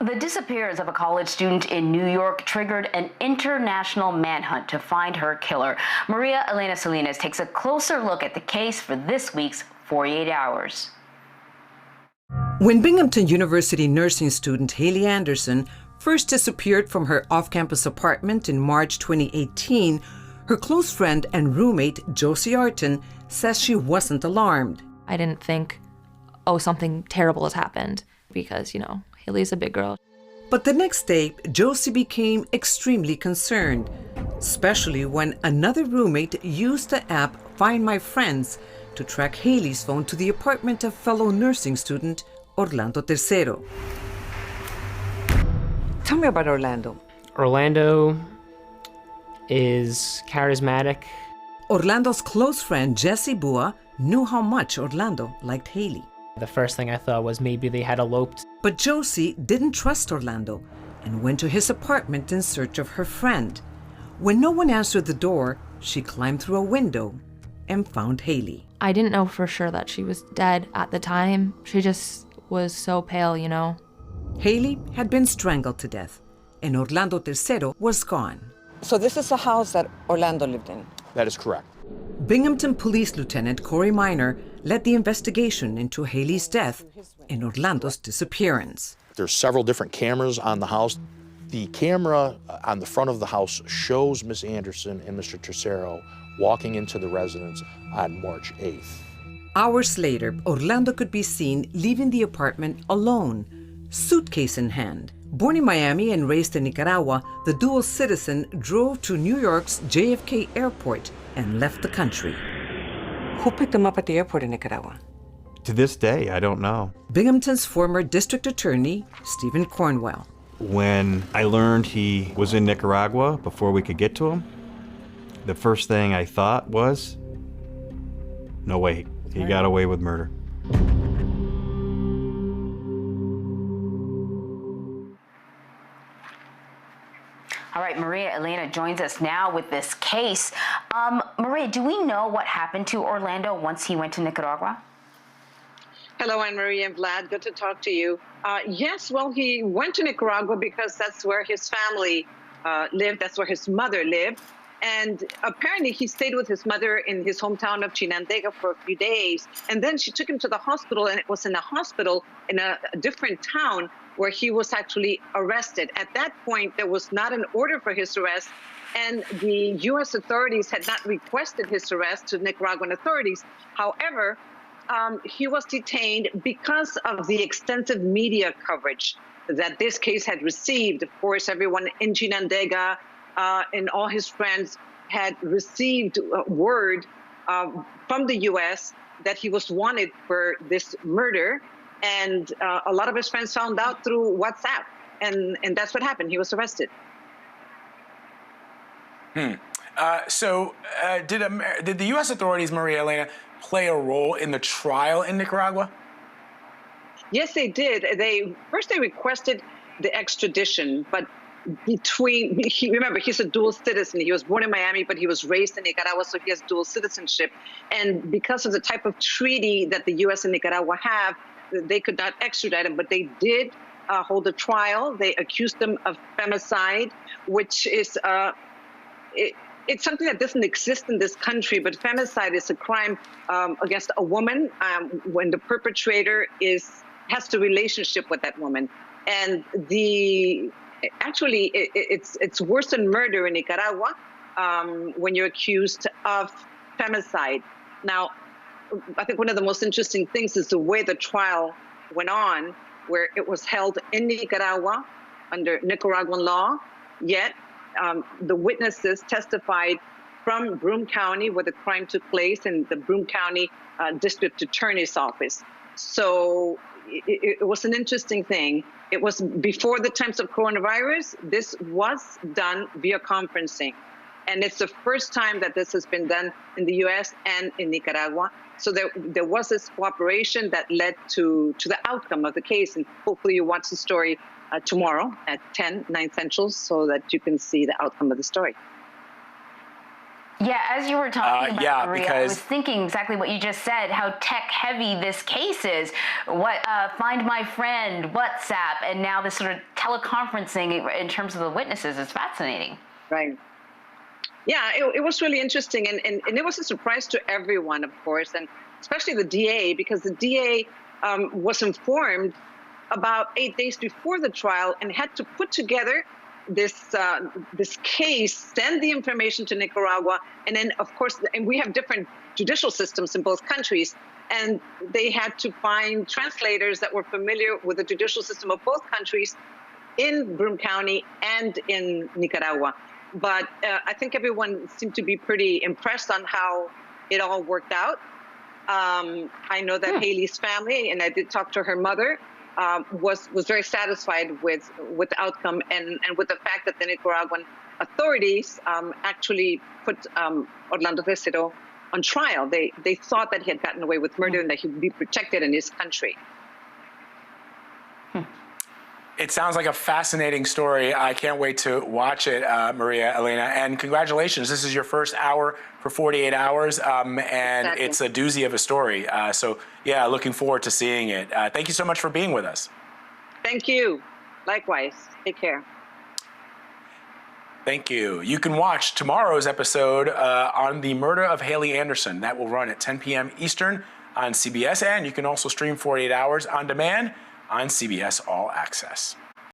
The disappearance of a college student in New York triggered an international manhunt to find her killer. Maria Elena Salinas takes a closer look at the case for this week's 48 Hours. When Binghamton University nursing student Haley Anderson first disappeared from her off-campus apartment in March 2018, her close friend and roommate Josie Arton says she wasn't alarmed. I didn't think, oh, something terrible has happened because, Haley's a big girl. But the next day, Josie became extremely concerned, especially when another roommate used the app Find My Friends to track Haley's phone to the apartment of fellow nursing student Orlando Tercero. Tell me about Orlando. Orlando is charismatic. Orlando's close friend Jesse Bua knew how much Orlando liked Haley. The first thing I thought was maybe they had eloped. But Josie didn't trust Orlando and went to his apartment in search of her friend. When no one answered the door, she climbed through a window and found Haley. I didn't know for sure that she was dead at the time. She just was so pale, Haley had been strangled to death, and Orlando Tercero was gone. So this is the house that Orlando lived in? That is correct. Binghamton Police Lieutenant Corey Minor led the investigation into Haley's death and Orlando's disappearance. There's several different cameras on the house. The camera on the front of the house shows Miss Anderson and Mr. Tercero walking into the residence on March 8th. Hours later, Orlando could be seen leaving the apartment alone, suitcase in hand. Born in Miami and raised in Nicaragua, the dual citizen drove to New York's JFK airport and left the country. Who picked him up at the airport in Nicaragua? To this day, I don't know. Binghamton's former district attorney, Stephen Cornwell. When I learned he was in Nicaragua before we could get to him, the first thing I thought was, no way, he got away with murder. All right, Maria Elena joins us now with this case. Maria, do we know what happened to Orlando once he went to Nicaragua? Hello, Anne-Marie and Vlad. Good to talk to you. Yes, well, he went to Nicaragua because that's where his family lived. That's where his mother lived. And apparently he stayed with his mother in his hometown of Chinandega for a few days. And then she took him to the hospital, and it was in a hospital in a different town where he was actually arrested. At that point, there was not an order for his arrest, and the U.S. authorities had not requested his arrest to Nicaraguan authorities. However, he was detained because of the extensive media coverage that this case had received. Of course, everyone in Chinandega and all his friends had received word from the U.S. that he was wanted for this murder. And a lot of his friends found out through WhatsApp. And that's what happened. He was arrested. So did the U.S. authorities, Maria Elena, play a role in the trial in Nicaragua? Yes, they did. First they requested the extradition, but remember, he's a dual citizen. He was born in Miami, but he was raised in Nicaragua, so he has dual citizenship. And because of the type of treaty that the U.S. and Nicaragua have, they could not extradite him, but they did hold a trial. They accused him of femicide, which is it's something that doesn't exist in this country, but femicide is a crime against a woman when the perpetrator has the relationship with that woman. And actually, it's worse than murder in Nicaragua when you're accused of femicide. Now, I think one of the most interesting things is the way the trial went on, where it was held in Nicaragua under Nicaraguan law, yet the witnesses testified from Broome County, where the crime took place, in the Broome County District Attorney's Office. So it was an interesting thing. It was before the times of coronavirus. This was done via conferencing. And it's the first time that this has been done in the U.S. and in Nicaragua. So there was this cooperation that led to the outcome of the case. And hopefully you watch the story tomorrow at 9 Central, so that you can see the outcome of the story. Yeah, as you were talking about, Maria, because I was thinking exactly what you just said, how tech-heavy this case is. Find My Friend, WhatsApp, and now this sort of teleconferencing in terms of the witnesses is fascinating. Right. Yeah, it was really interesting, and it was a surprise to everyone, of course, and especially the DA, because the DA was informed about 8 days before the trial and had to put together this case, send the information to Nicaragua, and then, of course, and we have different judicial systems in both countries, and they had to find translators that were familiar with the judicial system of both countries in Broome County and in Nicaragua. But I think everyone seemed to be pretty impressed on how it all worked out. I know that Haley's family, and I did talk to her mother, was very satisfied with the outcome and with the fact that the Nicaraguan authorities actually put Orlando Tercero on trial. They thought that he had gotten away with murder and that he would be protected in his country. It sounds like a fascinating story. I can't wait to watch it, Maria Elena. And congratulations. This is your first hour for 48 hours, and Exactly. it's a doozy of a story. So, yeah, looking forward to seeing it. Thank you so much for being with us. Thank you. Likewise. Take care. Thank you. You can watch tomorrow's episode on the murder of Haley Anderson. That will run at 10 p.m. Eastern on CBS, and you can also stream 48 Hours on demand on CBS All Access.